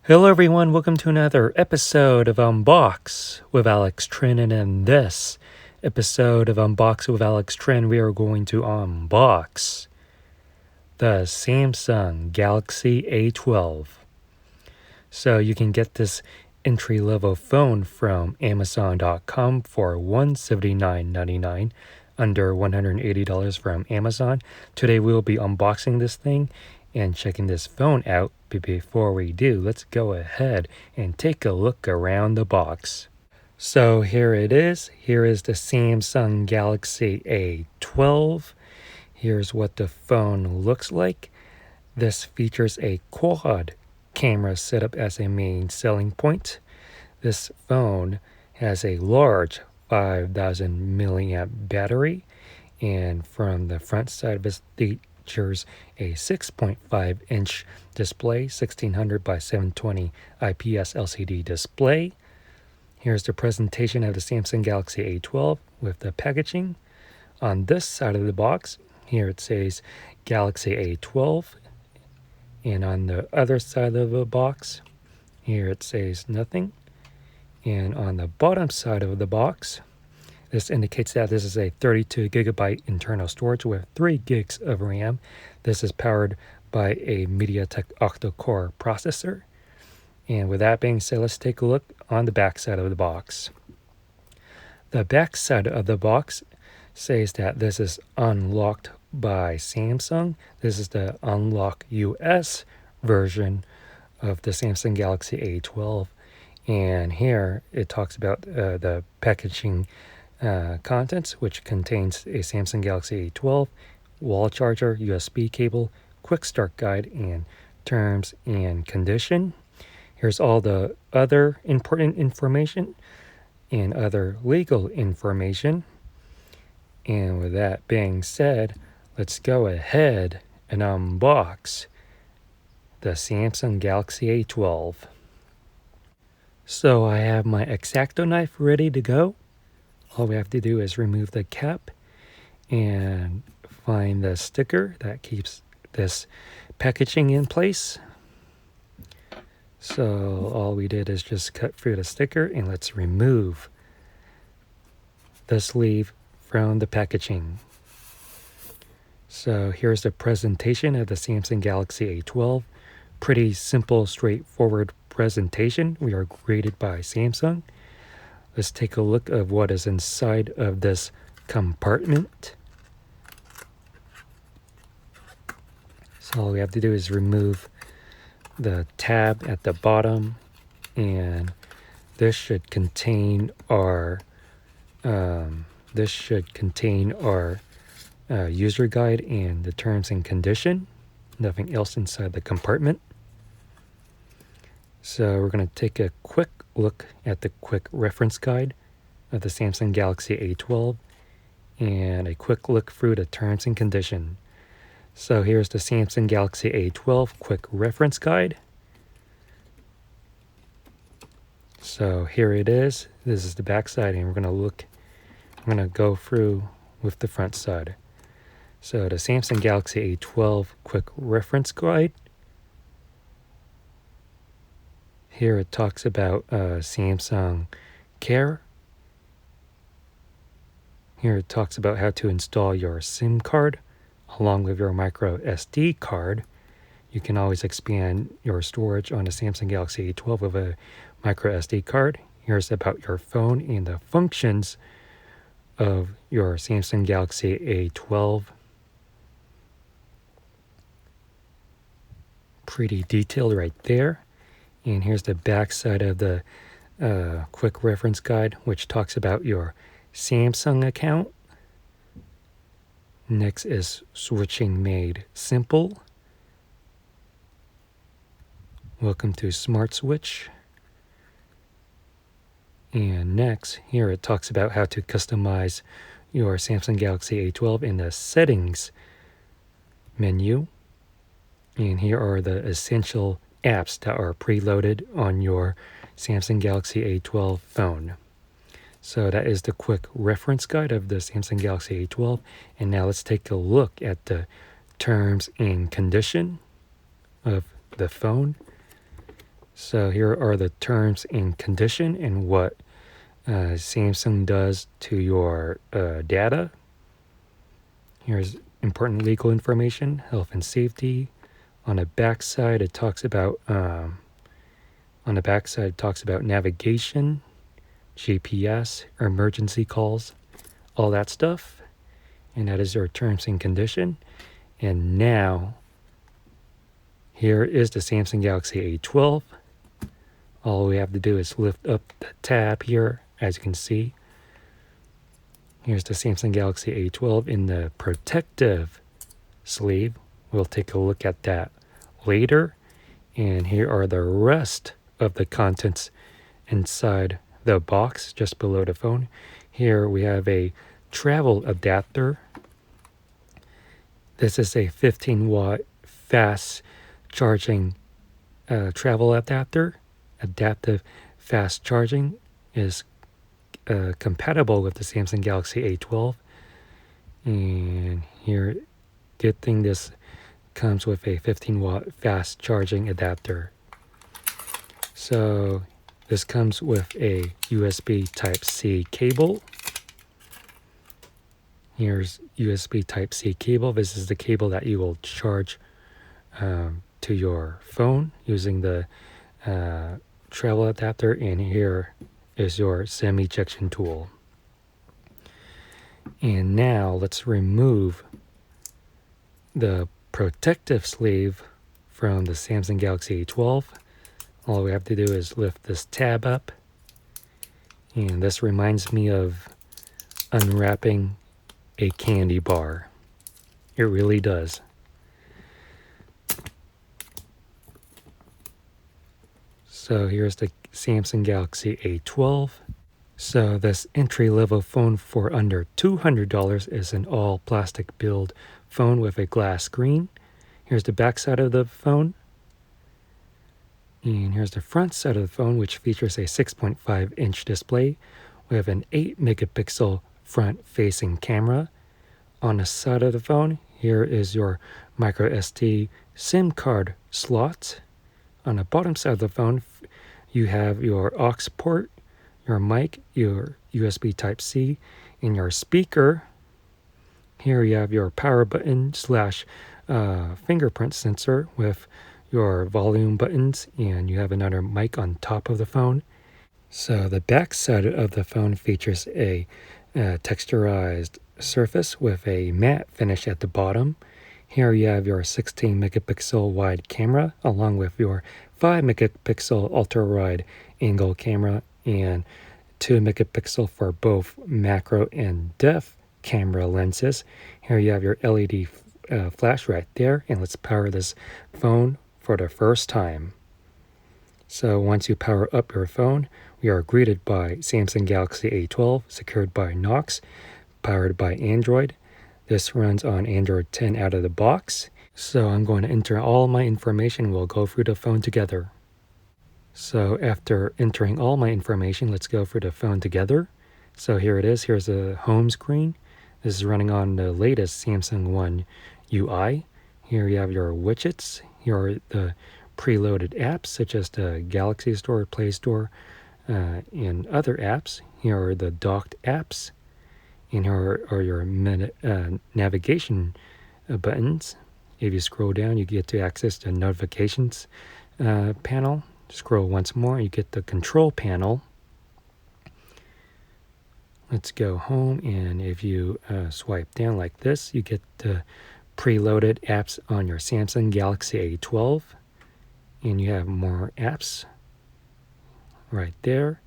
Hello everyone, welcome to another episode of Unbox with Alex Trinh, and in this episode of Unbox with Alex Trinh, we are going to unbox the Samsung Galaxy A12. So you can get this entry-level phone from Amazon.com for $179.99, under $180 from Amazon. Today we'll be unboxing this thing and checking this phone out. But before we do, let's go ahead and take a look around the box. So here it is. Here is the Samsung Galaxy A12. Here's what the phone looks like. This features a quad camera setup as a main selling point. This phone has a large 5,000 milliamp battery, and from the front side of it features a 6.5 inch display, 1600 by 720 IPS LCD display. Here's the presentation of the Samsung Galaxy A12 with the packaging. On this side of the box, here it says Galaxy A12, and on the other side of the box, here it says nothing. And on the bottom side of the box, this indicates that this is a 32 gigabyte internal storage with 3 gigs of RAM. This is powered by a Mediatek octa-core processor. And with that being said, let's take a look on the back side of the box. The back side of the box says that this is unlocked by Samsung. This is the Unlock US version of the Samsung Galaxy A12. And here it talks about the packaging contents, which contains a Samsung Galaxy A12, wall charger, USB cable, quick start guide, and terms and condition. Here's all the other important information and other legal information. And with that being said, let's go ahead and unbox the Samsung Galaxy A12. So I have my X-Acto knife ready to go. All we have to do is remove the cap and find the sticker that keeps this packaging in place. So all we did is just cut through the sticker, and let's remove the sleeve from the packaging. So here's the presentation of the Samsung Galaxy A12. Pretty simple, straightforward presentation. We are graded by Samsung. Let's take a look at what is inside of this compartment. So all we have to do is remove the tab at the bottom, and this should contain our user guide and the terms and condition. Nothing else inside the compartment. So we're going to take a quick look at the quick reference guide of the Samsung Galaxy A12 and a quick look through the terms and condition. So here's the Samsung Galaxy A12 quick reference guide. So here it is. This is the back side, and I'm going to go through with the front side. So the Samsung Galaxy A12 quick reference guide. Here it talks about Samsung Care. Here it talks about how to install your SIM card along with your microSD card. You can always expand your storage on the Samsung Galaxy A12 with a microSD card. Here's about your phone and the functions of your Samsung Galaxy A12. Pretty detailed right there. And here's the back side of the quick reference guide, which talks about your Samsung account. Next is switching made simple. Welcome to Smart Switch. And next, here it talks about how to customize your Samsung Galaxy A12 in the settings menu. And here are the essential apps that are preloaded on your Samsung Galaxy A12 phone. So that is the quick reference guide of the Samsung Galaxy A12. And now let's take a look at the terms and condition of the phone. So here are the terms and condition and what Samsung does to your data. Here's important legal information, health and safety. On the back side, it talks about navigation, GPS, emergency calls, all that stuff. And that is your terms and condition. And now, here is the Samsung Galaxy A12. All we have to do is lift up the tab here, as you can see. Here's the Samsung Galaxy A12 in the protective sleeve. We'll take a look at that later. And here are the rest of the contents inside the box, just below the phone. Here we have a travel adapter. This is a 15-watt fast charging travel adapter. Adaptive fast charging is compatible with the Samsung Galaxy A12. And here, good thing this comes with a 15-watt fast charging adapter. So this comes with a USB Type-C cable. Here's USB Type-C cable. This is the cable that you will charge to your phone using the travel adapter. And here is your SIM ejection tool. And now let's remove the protective sleeve from the Samsung Galaxy A12. All we have to do is lift this tab up. And this reminds me of unwrapping a candy bar. It really does. So here's the Samsung Galaxy A12. So this entry-level phone for under $200 is an all-plastic build phone with a glass screen. Here's the back side of the phone. And here's the front side of the phone, which features a 6.5-inch display with an 8-megapixel front-facing camera. On the side of the phone, here is your microSD SIM card slot. On the bottom side of the phone, you have your aux port, your mic, your USB Type-C, and your speaker. Here you have your power button / fingerprint sensor with your volume buttons, and you have another mic on top of the phone. So the back side of the phone features a texturized surface with a matte finish at the bottom. Here you have your 16 megapixel wide camera along with your 5 megapixel ultra-wide angle camera and 2 megapixel for both macro and depth camera lenses. Here you have your LED flash right there, and let's power this phone for the first time. So once you power up your phone, we are greeted by Samsung Galaxy A12 secured by Knox, powered by Android. This runs on Android 10 out of the box. So I'm going to enter all my information. We'll go through the phone together. So after entering all my information, let's go through the phone together. So here it is. Here's the home screen. This is running on the latest Samsung One UI. Here you have your widgets. Here are the preloaded apps such as the Galaxy Store, Play Store, and other apps. Here are the docked apps. And here are your navigation buttons. If you scroll down, you get to access the notifications panel. Scroll once more, you get the control panel. Let's go home, and if you swipe down like this, you get the preloaded apps on your Samsung Galaxy A12. And you have more apps right there.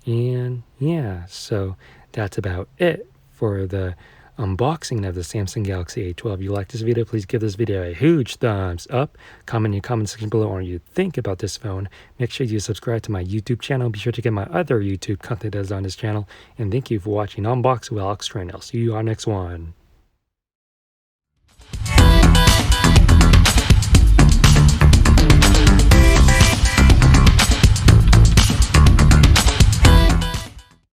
And yeah, so that's about it for the unboxing of the Samsung Galaxy A12. If you like this video, please give this video a huge thumbs up. Comment in the comment section below what you think about this phone. Make sure you subscribe to my YouTube channel. Be sure to get my other YouTube content that is on this channel. And thank you for watching Unbox with Alex Trinh. I'll see you on next one.